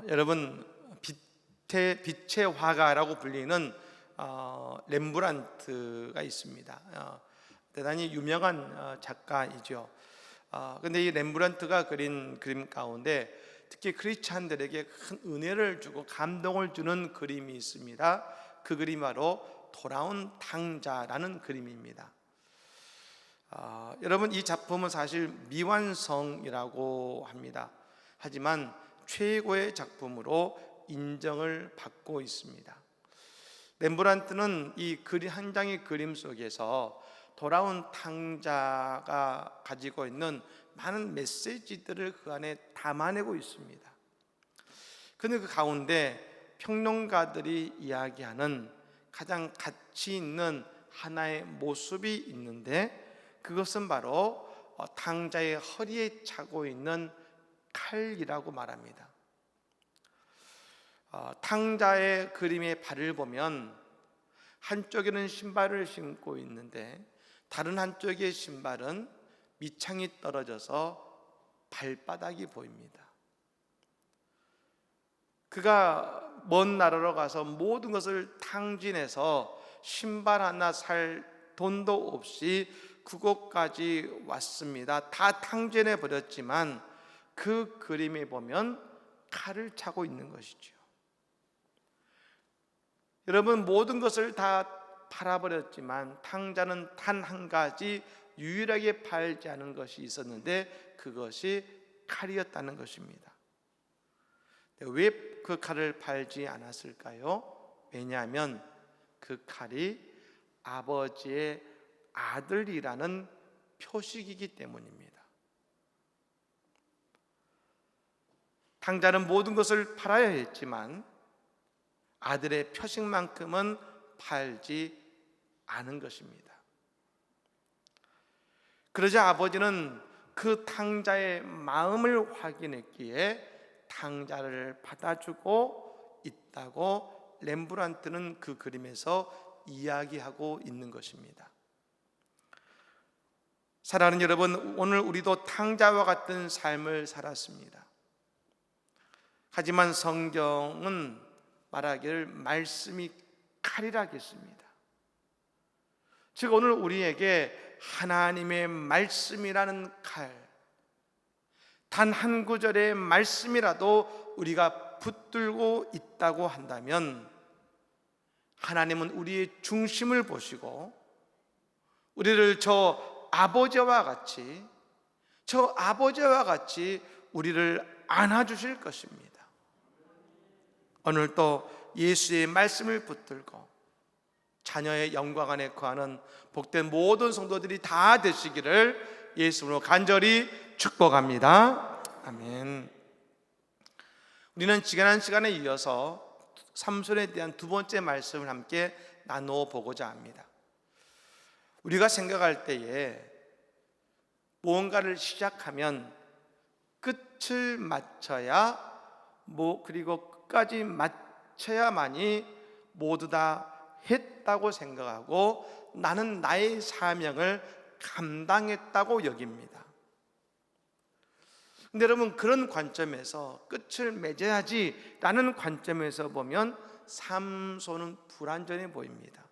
여러분 빛의 화가라고 불리는 렘브란트가 있습니다. 대단히 유명한 작가이죠. 근데 이 렘브란트가 그린 그림 가운데 특히 크리스찬들에게 큰 은혜를 주고 감동을 주는 그림이 있습니다. 그 그림이 바로 돌아온 탕자라는 그림입니다. 여러분, 이 작품은 사실 미완성이라고 합니다. 하지만 최고의 작품으로 인정을 받고 있습니다. 렘브란트는 이 그림 한 장의 그림 속에서 돌아온 탕자가 가지고 있는 많은 메시지들을 그 안에 담아내고 있습니다. 그런데 그 가운데 평론가들이 이야기하는 가장 가치 있는 하나의 모습이 있는데, 그것은 바로 탕자의 허리에 차고 있는 칼이라고 말합니다. 탕자의 그림의 발을 보면 한쪽에는 신발을 신고 있는데 다른 한쪽의 신발은 밑창이 떨어져서 발바닥이 보입니다. 그가 먼 나라로 가서 모든 것을 탕진해서 신발 하나 살 돈도 없이 그곳까지 왔습니다. 다 탕진해 버렸지만 그 그림에 보면 칼을 차고 있는 것이죠. 여러분, 모든 것을 다 팔아버렸지만 탕자는 단 한 가지 유일하게 팔지 않은 것이 있었는데 그것이 칼이었다는 것입니다. 왜 그 칼을 팔지 않았을까요? 왜냐하면 그 칼이 아버지의 아들이라는 표식이기 때문입니다. 탕자는 모든 것을 팔아야 했지만 아들의 표식만큼은 팔지 않은 것입니다. 그러자 아버지는 그 탕자의 마음을 확인했기에 탕자를 받아주고 있다고 렘브란트는 그 그림에서 이야기하고 있는 것입니다. 사랑하는 여러분, 오늘 우리도 탕자와 같은 삶을 살았습니다. 하지만 성경은 말하기를 말씀이 칼이라 했습니다. 즉 오늘 우리에게 하나님의 말씀이라는 칼, 단 한 구절의 말씀이라도 우리가 붙들고 있다고 한다면 하나님은 우리의 중심을 보시고 우리를 저 아버지와 같이 우리를 안아주실 것입니다. 오늘도 예수의 말씀을 붙들고 자녀의 영광 안에 거하는 복된 모든 성도들이 다 되시기를 예수님으로 간절히 축복합니다. 아멘. 우리는 지난 시간에 이어서 삼손에 대한 두 번째 말씀을 함께 나누어 보고자 합니다. 우리가 생각할 때에 무언가를 시작하면 끝을 맞춰야 그리고 끝까지 맞춰야만이 모두 다 했다고 생각하고 나는 나의 사명을 감당했다고 여깁니다. 근데 여러분, 그런 관점에서 끝을 맺어야지라는 관점에서 보면 삼손은 불완전해 보입니다.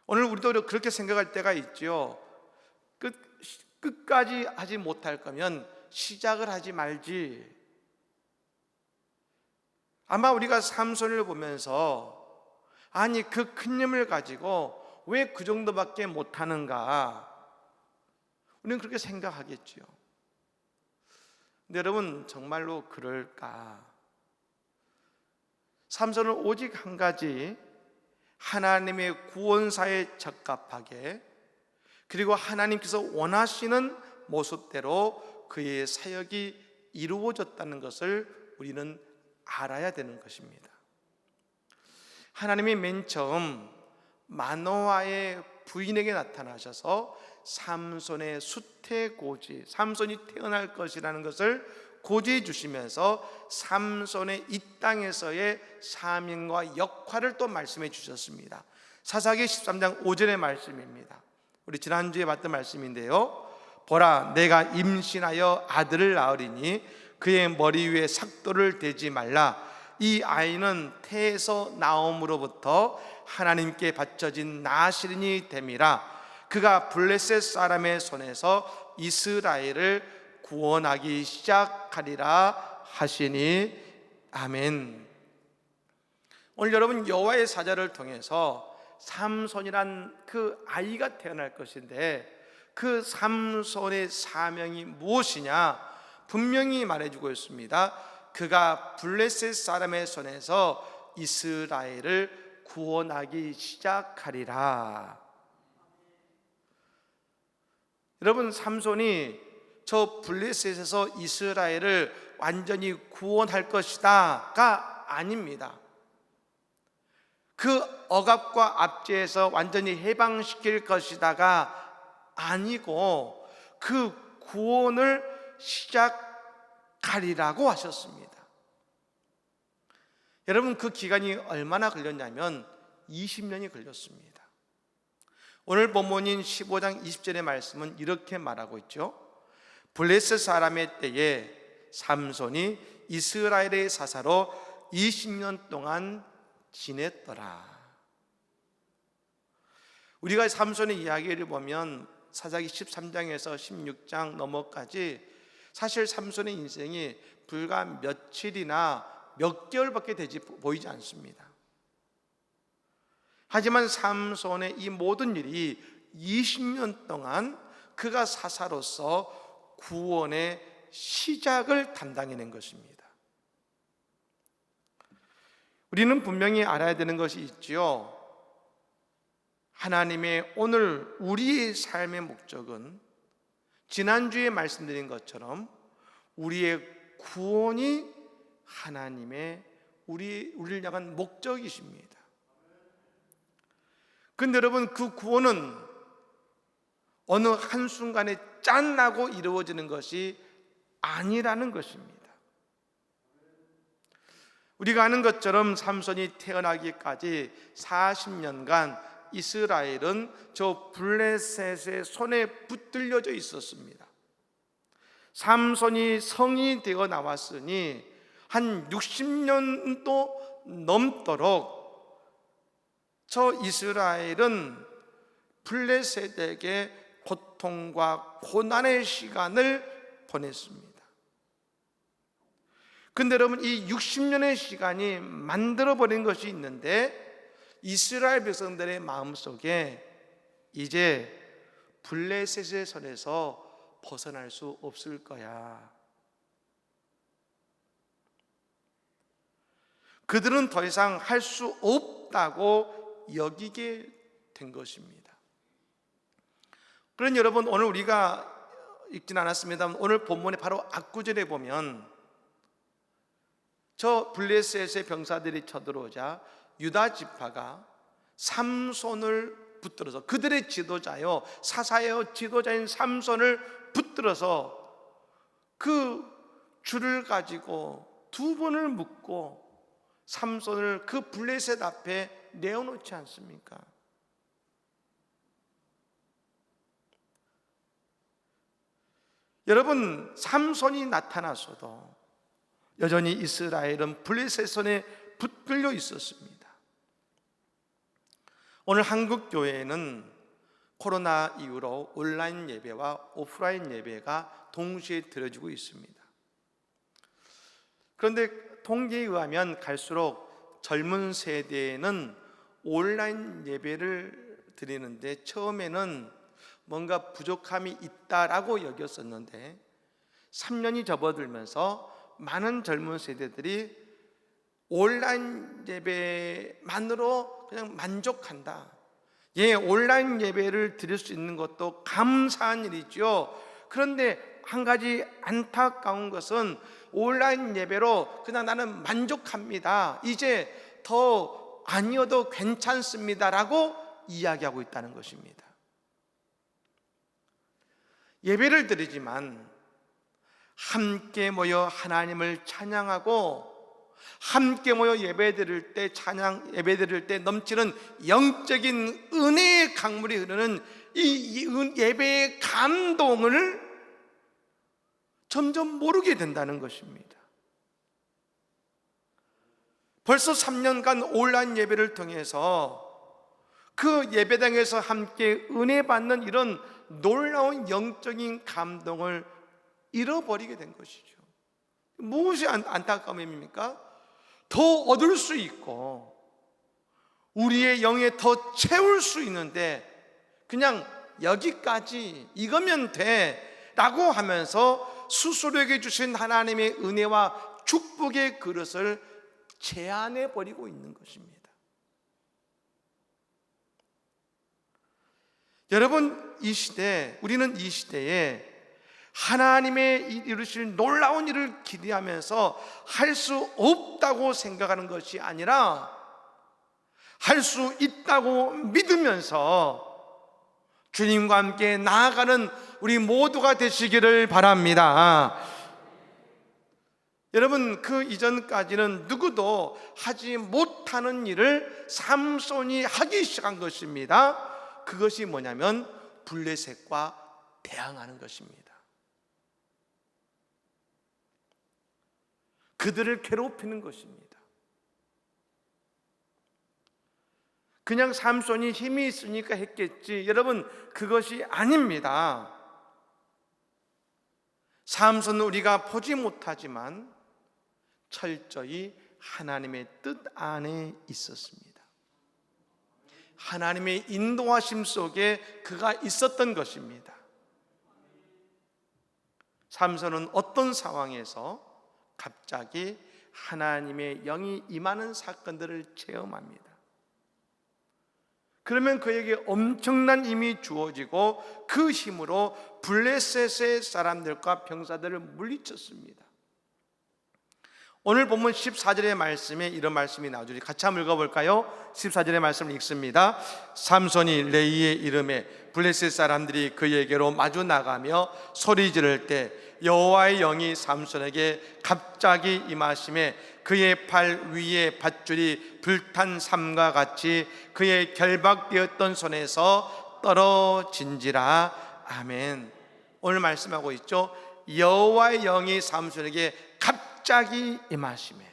오늘 우리도 그렇게 생각할 때가 있죠. 끝까지 하지 못할 거면 시작을 하지 말지. 아마 우리가 삼손을 보면서 아니 그 큰 힘을 가지고 왜 그 정도밖에 못하는가, 우리는 그렇게 생각하겠지요. 근데 여러분, 정말로 그럴까? 삼손은 오직 한 가지, 하나님의 구원사에 적합하게 그리고 하나님께서 원하시는 모습대로 그의 사역이 이루어졌다는 것을 우리는 알아야 되는 것입니다. 하나님이 맨 처음 마노아의 부인에게 나타나셔서 삼손의 수태고지, 삼손이 태어날 것이라는 것을 고지해 주시면서 삼손의 이 땅에서의 사명과 역할을 또 말씀해 주셨습니다. 사사기 13장 5절의 말씀입니다. 우리 지난주에 봤던 말씀인데요. 보라, 내가 임신하여 아들을 낳으리니 그의 머리 위에 삭도를 대지 말라. 이 아이는 태에서 나옴으로부터 하나님께 바쳐진 나시린이 됨이라. 그가 블레셋 사람의 손에서 이스라엘을 구원하기 시작하리라 하시니. 아멘. 오늘 여러분 여호와의 사자를 통해서 삼손이란 그 아이가 태어날 것인데, 그 삼손의 사명이 무엇이냐 분명히 말해주고 있습니다. 그가 블레셋 사람의 손에서 이스라엘을 구원하기 시작하리라. 여러분, 삼손이 저 블레셋에서 이스라엘을 완전히 구원할 것이다가 아닙니다. 그 억압과 압제에서 완전히 해방시킬 것이다가 아니고, 그 구원을 시작하리라고 하셨습니다. 여러분, 그 기간이 얼마나 걸렸냐면 20년이 걸렸습니다. 오늘 본문인 15장 20절의 말씀은 이렇게 말하고 있죠. 블레셋 사람의 때에 삼손이 이스라엘의 사사로 20년 동안 지냈더라. 우리가 삼손의 이야기를 보면 사사기 13장에서 16장 넘어까지 사실 삼손의 인생이 불과 며칠이나 몇 개월밖에 보이지 않습니다. 하지만 삼손의 이 모든 일이 20년 동안 그가 사사로서 구원의 시작을 담당해낸 것입니다. 우리는 분명히 알아야 되는 것이 있지요. 하나님의 오늘 우리의 삶의 목적은 지난주에 말씀드린 것처럼 우리의 구원이 하나님의 우리를 향한 목적이십니다. 그런데 여러분, 그 구원은 어느 한순간에 짠 하고 이루어지는 것이 아니라는 것입니다. 우리가 아는 것처럼 삼손이 태어나기까지 40년간 이스라엘은 저 블레셋의 손에 붙들려져 있었습니다. 삼손이 성이 되어 나왔으니 한 60년도 넘도록 저 이스라엘은 블레셋에게 고통과 고난의 시간을 보냈습니다. 근데 여러분, 이 60년의 시간이 만들어버린 것이 있는데, 이스라엘 백성들의 마음속에 이제 블레셋의 손에서 벗어날 수 없을 거야. 그들은 더 이상 할 수 없다고 여기게 된 것입니다. 그런 여러분, 오늘 우리가 읽진 않았습니다만 오늘 본문에 바로 앞구절에 보면 저 블레셋의 병사들이 쳐들어오자 유다 지파가 삼손을 붙들어서, 그들의 지도자요, 사사의 지도자인 삼손을 붙들어서 그 줄을 가지고 두 번을 묶고 삼손을 그 블레셋 앞에 내어놓지 않습니까? 여러분, 삼손이 나타나서도 여전히 이스라엘은 블레셋 손에 붙들려 있었습니다. 오늘 한국 교회에는 코로나 이후로 온라인 예배와 오프라인 예배가 동시에 드려지고 있습니다. 그런데 통계에 의하면 갈수록 젊은 세대에는 온라인 예배를 드리는데 처음에는 뭔가 부족함이 있다라고 여겼었는데 3년이 접어들면서 많은 젊은 세대들이 온라인 예배만으로 그냥 만족한다. 온라인 예배를 드릴 수 있는 것도 감사한 일이죠. 그런데 한 가지 안타까운 것은 온라인 예배로 그냥 나는 만족합니다, 이제 더 아니어도 괜찮습니다라고 이야기하고 있다는 것입니다. 예배를 드리지만 함께 모여 하나님을 찬양하고 함께 모여 예배드릴 때 넘치는 영적인 은혜의 강물이 흐르는 이 예배의 감동을 점점 모르게 된다는 것입니다. 벌써 3년간 온라인 예배를 통해서 그 예배당에서 함께 은혜 받는 이런 놀라운 영적인 감동을 잃어버리게 된 것이죠. 무엇이 안타까움입니까? 더 얻을 수 있고 우리의 영에 더 채울 수 있는데 그냥 여기까지 이거면 돼 라고 하면서 스스로에게 주신 하나님의 은혜와 축복의 그릇을 제한해 버리고 있는 것입니다. 여러분, 우리는 이 시대에 하나님의 이루실 놀라운 일을 기대하면서 할 수 없다고 생각하는 것이 아니라 할 수 있다고 믿으면서 주님과 함께 나아가는 우리 모두가 되시기를 바랍니다. 여러분, 그 이전까지는 누구도 하지 못하는 일을 삼손이 하기 시작한 것입니다. 그것이 뭐냐면 블레셋과 대항하는 것입니다. 그들을 괴롭히는 것입니다. 그냥 삼손이 힘이 있으니까 했겠지. 여러분, 그것이 아닙니다. 삼손은 우리가 보지 못하지만 철저히 하나님의 뜻 안에 있었습니다. 하나님의 인도하심 속에 그가 있었던 것입니다. 삼손은 어떤 상황에서 갑자기 하나님의 영이 임하는 사건들을 체험합니다. 그러면 그에게 엄청난 힘이 주어지고 그 힘으로 블레셋의 사람들과 병사들을 물리쳤습니다. 오늘 본문 14절의 말씀에 이런 말씀이 나오죠. 같이 한번 읽어볼까요? 14절의 말씀을 읽습니다. 삼손이 레이의 이름에 블레셋 사람들이 그에게로 마주 나가며 소리 지를 때 여호와의 영이 삼손에게 갑자기 임하심에 그의 팔 위에 밧줄이 불탄 삼과 같이 그의 결박되었던 손에서 떨어진지라. 아멘. 오늘 말씀하고 있죠. 여호와의 영이 삼손에게 갑자기 임하심에.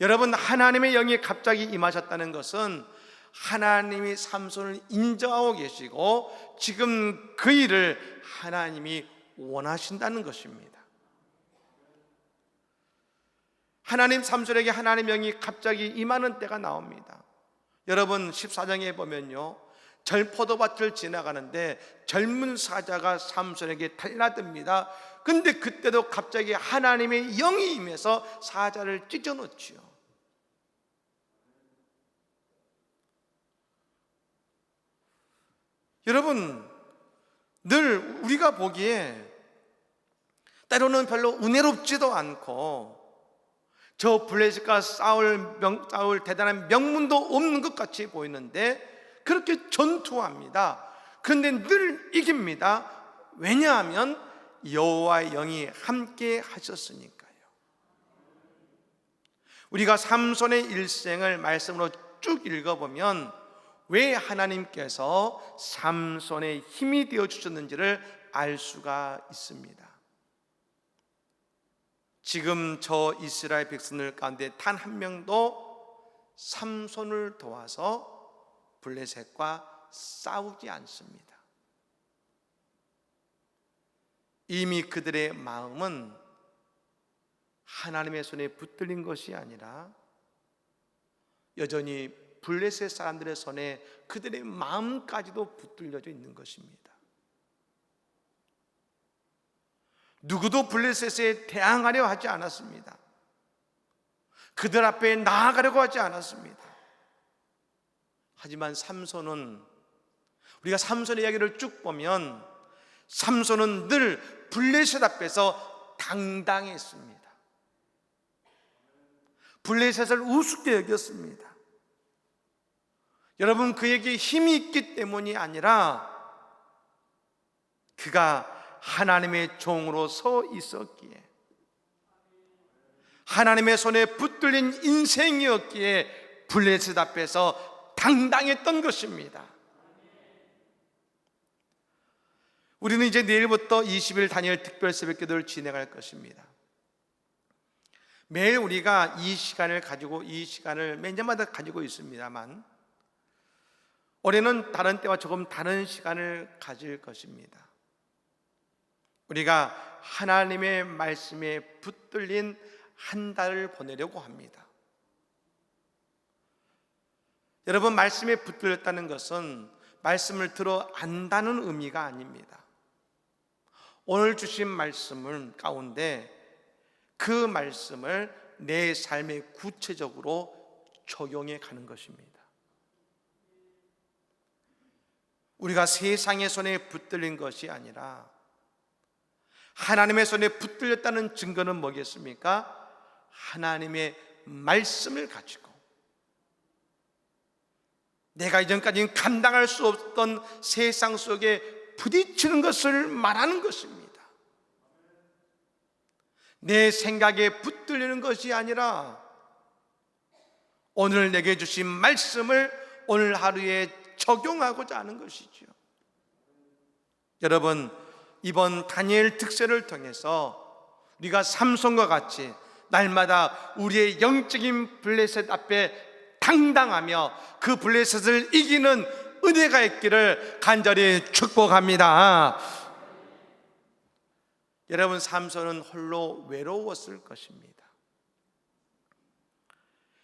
여러분, 하나님의 영이 갑자기 임하셨다는 것은 하나님이 삼손을 인정하고 계시고 지금 그 일을 하나님이 원하신다는 것입니다. 하나님 삼손에게 하나님의 영이 갑자기 임하는 때가 나옵니다. 여러분, 14장에 보면요, 절포도밭을 지나가는데 젊은 사자가 삼손에게 달라듭니다. 근데 그때도 갑자기 하나님의 영이 임해서 사자를 찢어놓지요. 여러분, 늘 우리가 보기에 때로는 별로 은혜롭지도 않고 저 블레셋과 싸울 대단한 명분도 없는 것 같이 보이는데 그렇게 전투합니다. 그런데 늘 이깁니다. 왜냐하면 여호와의 영이 함께 하셨으니까요. 우리가 삼손의 일생을 말씀으로 쭉 읽어보면 왜 하나님께서 삼손의 힘이 되어 주셨는지를 알 수가 있습니다. 지금 저 이스라엘 백성들 가운데 단 한 명도 삼손을 도와서 블레셋과 싸우지 않습니다. 이미 그들의 마음은 하나님의 손에 붙들린 것이 아니라 여전히 블레셋 사람들의 손에 그들의 마음까지도 붙들려져 있는 것입니다. 누구도 블레셋에 대항하려 하지 않았습니다. 그들 앞에 나아가려고 하지 않았습니다. 하지만 삼손은, 우리가 삼손의 이야기를 쭉 보면 삼손은 늘 블레셋 앞에서 당당했습니다. 블레셋을 우습게 여겼습니다. 여러분, 그에게 힘이 있기 때문이 아니라 그가 하나님의 종으로 서 있었기에, 하나님의 손에 붙들린 인생이었기에 블레셋 앞에서 당당했던 것입니다. 우리는 이제 내일부터 20일 다니엘 특별 새벽기도를 진행할 것입니다. 매일 우리가 이 시간을 매년마다 가지고 있습니다만, 올해는 다른 때와 조금 다른 시간을 가질 것입니다. 우리가 하나님의 말씀에 붙들린 한 달을 보내려고 합니다. 여러분, 말씀에 붙들렸다는 것은 말씀을 들어 안다는 의미가 아닙니다. 오늘 주신 말씀을 가운데 그 말씀을 내 삶에 구체적으로 적용해 가는 것입니다. 우리가 세상의 손에 붙들린 것이 아니라 하나님의 손에 붙들렸다는 증거는 뭐겠습니까? 하나님의 말씀을 가지고 내가 이전까지는 감당할 수 없던 세상 속에 부딪히는 것을 말하는 것입니다. 내 생각에 붙들리는 것이 아니라 오늘 내게 주신 말씀을 오늘 하루에 적용하고자 하는 것이죠. 여러분, 이번 다니엘 특세를 통해서 우리가 삼손과 같이 날마다 우리의 영적인 블레셋 앞에 당당하며 그 블레셋을 이기는 은혜가 있기를 간절히 축복합니다. 여러분, 삼손은 홀로 외로웠을 것입니다.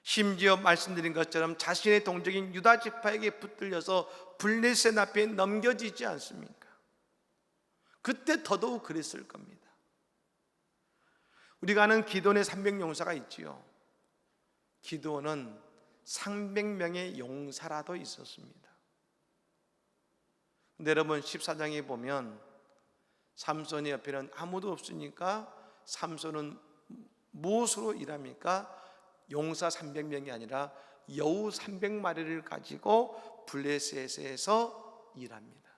심지어 말씀드린 것처럼 자신의 동족인 유다 지파에게 붙들려서 블레셋 앞에 넘겨지지 않습니까? 그때 더더욱 그랬을 겁니다. 우리가 아는 기드온의 300용사가 있지요. 기드온은 300명의 용사라도 있었습니다. 근데 여러분, 14장에 보면 삼손의 옆에는 아무도 없으니까 삼손은 무엇으로 일합니까? 용사 300명이 아니라 여우 300마리를 가지고 블레셋에서 일합니다.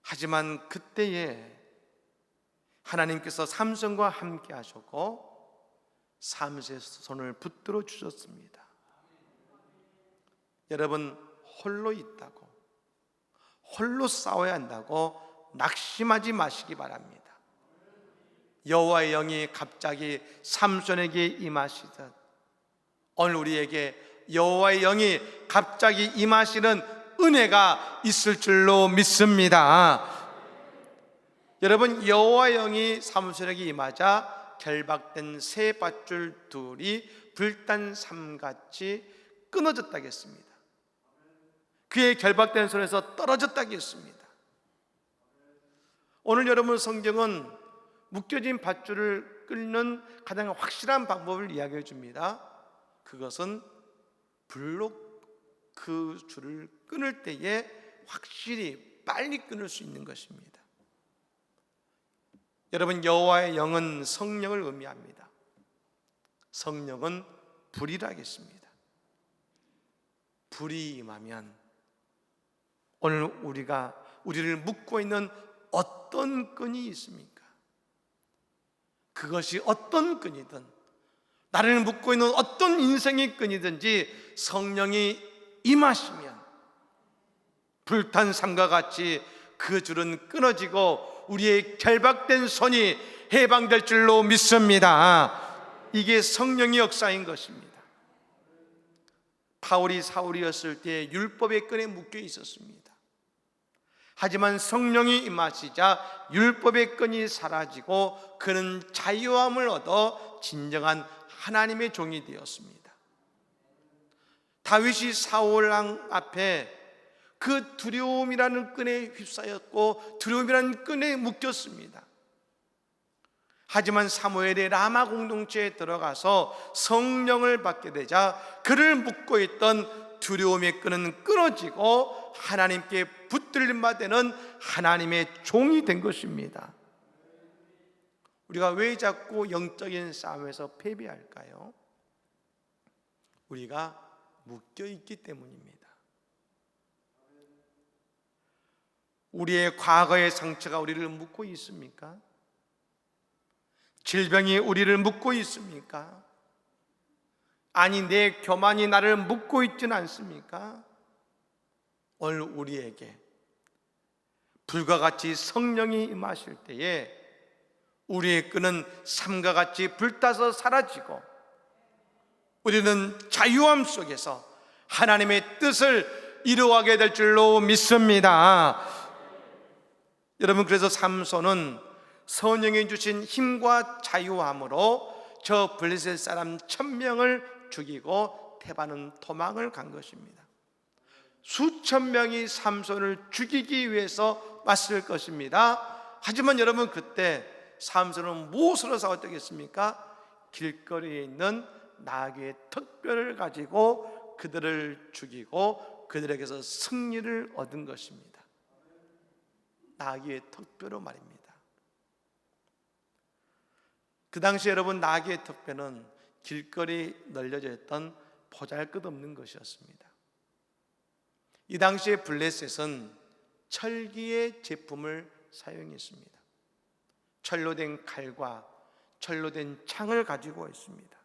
하지만 그때에 하나님께서 삼손과 함께 하셨고 삼손의 손을 붙들어 주셨습니다. 여러분, 홀로 있다고, 홀로 싸워야 한다고 낙심하지 마시기 바랍니다. 여호와의 영이 갑자기 삼손에게 임하시듯 오늘 우리에게 여호와의 영이 갑자기 임하시는 은혜가 있을 줄로 믿습니다. 여러분, 여호와의 영이 삼손에게 임하자 결박된 새 밧줄 둘이 불단 삼같이 끊어졌다고 했습니다. 그의 결박된 손에서 떨어졌다고 했습니다. 오늘 여러분, 성경은 묶여진 밧줄을 끊는 가장 확실한 방법을 이야기해 줍니다. 그것은 불로 그 줄을 끊을 때에 확실히 빨리 끊을 수 있는 것입니다. 여러분, 여호와의 영은 성령을 의미합니다. 성령은 불이라겠습니다. 불이 임하면 오늘 우리를 묶고 있는 어떤 끈이 있습니까? 그것이 어떤 끈이든, 나를 묶고 있는 어떤 인생의 끈이든지 성령이 임하시면 불탄 삼과 같이 그 줄은 끊어지고 우리의 결박된 손이 해방될 줄로 믿습니다. 이게 성령의 역사인 것입니다. 바울이 사울이었을 때 율법의 끈에 묶여 있었습니다. 하지만 성령이 임하시자 율법의 끈이 사라지고 그는 자유함을 얻어 진정한 하나님의 종이 되었습니다. 다윗이 사울 왕 앞에 그 두려움이라는 끈에 휩싸였고 두려움이라는 끈에 묶였습니다. 하지만 사무엘의 라마 공동체에 들어가서 성령을 받게 되자 그를 묶고 있던 두려움의 끈은 끊어지고 하나님께 붙들림 바 되는 하나님의 종이 된 것입니다. 우리가 왜 자꾸 영적인 싸움에서 패배할까요? 우리가 묶여 있기 때문입니다. 우리의 과거의 상처가 우리를 묶고 있습니까? 질병이 우리를 묶고 있습니까? 아니, 내 교만이 나를 묶고 있지는 않습니까? 오늘 우리에게 불과 같이 성령이 임하실 때에 우리의 끈은 삼과 같이 불타서 사라지고 우리는 자유함 속에서 하나님의 뜻을 이루어가게 될 줄로 믿습니다. 여러분, 그래서 삼손은 성령이 주신 힘과 자유함으로 저 블레셋 사람 1000명을 죽이고 테바는 도망을 간 것입니다. 수천 명이 삼손을 죽이기 위해서 맞설 것입니다. 하지만 여러분, 그때 삼손은 무엇으로 싸웠겠습니까? 길거리에 있는 나귀의 턱뼈를 가지고 그들을 죽이고 그들에게서 승리를 얻은 것입니다. 나귀의 턱뼈로 말입니다. 그 당시 여러분, 나귀의 턱뼈는 길거리에 널려져 있던 보잘것없는 것이었습니다. 이 당시에 블레셋은 철기의 제품을 사용했습니다. 철로 된 칼과 철로 된 창을 가지고 있습니다.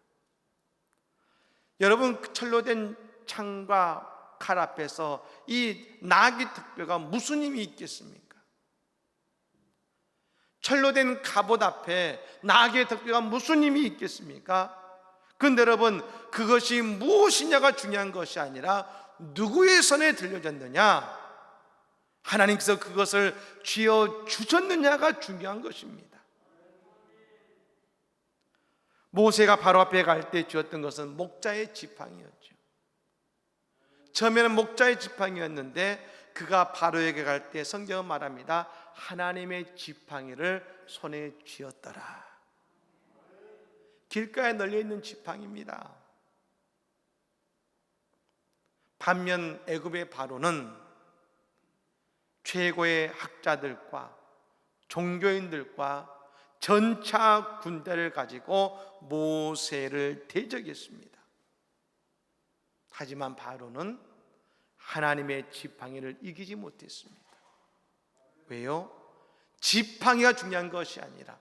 여러분, 그 철로 된 창과 칼 앞에서 이 나귀 턱뼈가 무슨 힘이 있겠습니까? 철로 된 갑옷 앞에 나귀의 턱뼈가 무슨 힘이 있겠습니까? 그런데 여러분, 그것이 무엇이냐가 중요한 것이 아니라 누구의 손에 들려졌느냐, 하나님께서 그것을 쥐어 주셨느냐가 중요한 것입니다. 모세가 바로 앞에 갈 때 쥐었던 것은 목자의 지팡이였죠. 처음에는 목자의 지팡이였는데 그가 바로에게 갈 때 성경은 말합니다. 하나님의 지팡이를 손에 쥐었더라. 길가에 널려있는 지팡이입니다. 반면 애굽의 바로는 최고의 학자들과 종교인들과 전차 군대를 가지고 모세를 대적했습니다. 하지만 바로는 하나님의 지팡이를 이기지 못했습니다. 왜요? 지팡이가 중요한 것이 아니라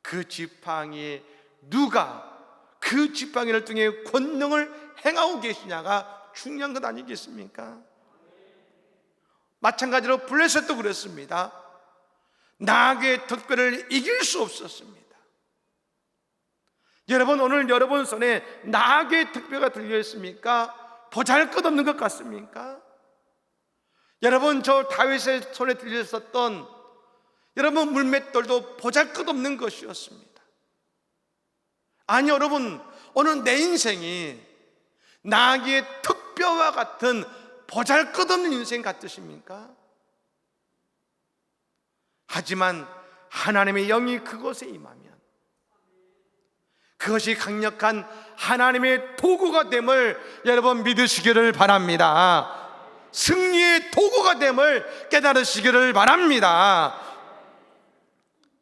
그 지팡이에 누가 그 지팡이를 통해 권능을 행하고 계시냐가 중요한 것 아니겠습니까? 마찬가지로 블레셋도 그랬습니다. 나귀의 턱뼈를 이길 수 없었습니다. 여러분, 오늘 여러분 손에 나귀의 턱뼈가 들려 있습니까? 보잘것없는 것 같습니까? 여러분, 저 다윗의 손에 들려 있었던 여러분 물맷돌도 보잘것없는 것이었습니다. 아니, 여러분, 오늘 내 인생이 나귀의 턱뼈와 같은 보잘것없는 인생 같으십니까? 하지만 하나님의 영이 그곳에 임하면 그것이 강력한 하나님의 도구가 됨을 여러분 믿으시기를 바랍니다. 승리의 도구가 됨을 깨달으시기를 바랍니다.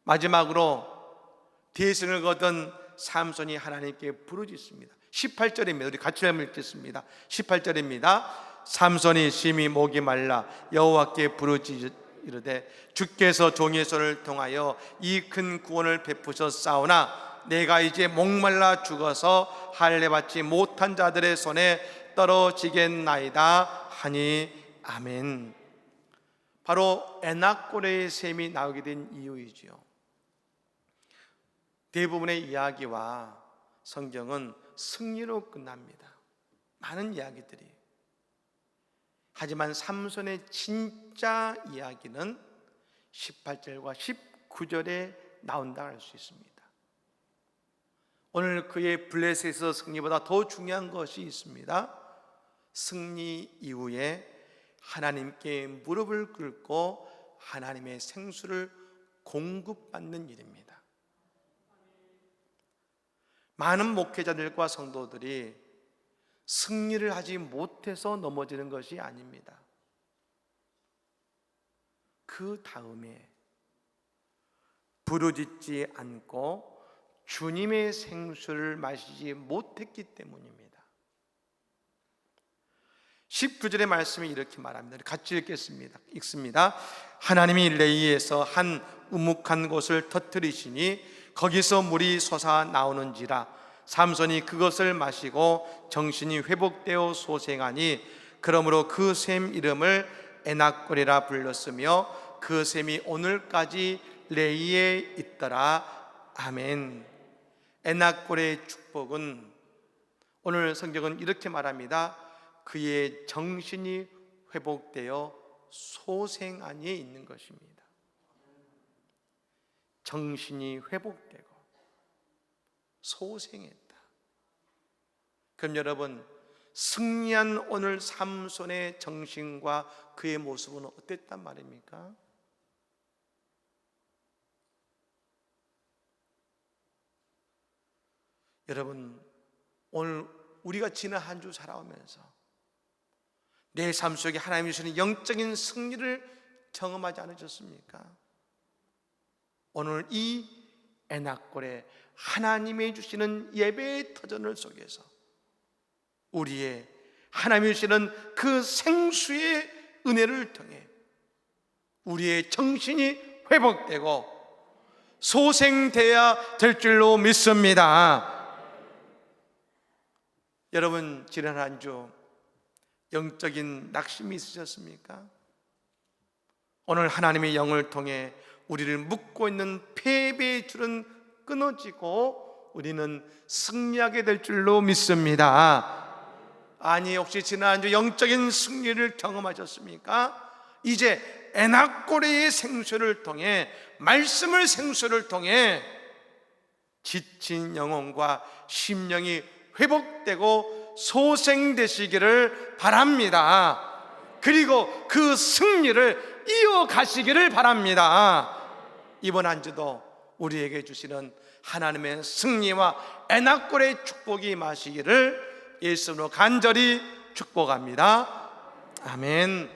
마지막으로 대승을 거둔 삼손이 하나님께 부르짖습니다. 18절입니다. 우리 같이 한번 읽겠습니다. 18절입니다. 삼손이 심히 목이 말라 여호와께 부르짖으되 주께서 종의 손을 통하여 이 큰 구원을 베푸셨사오나 내가 이제 목말라 죽어서 할례 받지 못한 자들의 손에 떨어지겠나이다 하니 아멘. 바로 에낙고레의 셈이 나오게 된 이유이지요. 대부분의 이야기와 성경은 승리로 끝납니다. 많은 이야기들이. 하지만 삼손의 진짜 이야기는 18절과 19절에 나온다 할 수 있습니다. 오늘 그의 블레셋에서 승리보다 더 중요한 것이 있습니다. 승리 이후에 하나님께 무릎을 꿇고 하나님의 생수를 공급받는 일입니다. 많은 목회자들과 성도들이 승리를 하지 못해서 넘어지는 것이 아닙니다. 그 다음에 부르짖지 않고 주님의 생수를 마시지 못했기 때문입니다. 19절의 말씀이 이렇게 말합니다. 같이 읽습니다. 하나님이 레이에서 한 우묵한 곳을 터뜨리시니 거기서 물이 솟아 나오는지라 삼손이 그것을 마시고 정신이 회복되어 소생하니 그러므로 그 샘 이름을 에낙골이라 불렀으며 그 샘이 오늘까지 레이에 있더라. 아멘. 에낙골의 축복은, 오늘 성경은 이렇게 말합니다. 그의 정신이 회복되어 소생 안에 있는 것입니다. 정신이 회복되고 소생했다. 그럼 여러분, 승리한 오늘 삼손의 정신과 그의 모습은 어땠단 말입니까? 여러분, 오늘 우리가 지난 한 주 살아오면서 내 삶 속에 하나님이 주시는 영적인 승리를 경험하지 않으셨습니까? 오늘 이 에낙골에 하나님이 주시는 예배의 터전을 속에서 우리의 하나님이 주시는 그 생수의 은혜를 통해 우리의 정신이 회복되고 소생되어야 될 줄로 믿습니다. 여러분, 지난 한 주 영적인 낙심이 있으셨습니까? 오늘 하나님의 영을 통해 우리를 묶고 있는 패배의 줄은 끊어지고 우리는 승리하게 될 줄로 믿습니다. 아니, 혹시 지난 한 주 영적인 승리를 경험하셨습니까? 이제 에낙골의 생수를 통해, 말씀의 생수를 통해 지친 영혼과 심령이 회복되고 소생되시기를 바랍니다. 그리고 그 승리를 이어가시기를 바랍니다. 이번 한 주도 우리에게 주시는 하나님의 승리와 에낙골의 축복이 임하시기를 예수로 간절히 축복합니다. 아멘.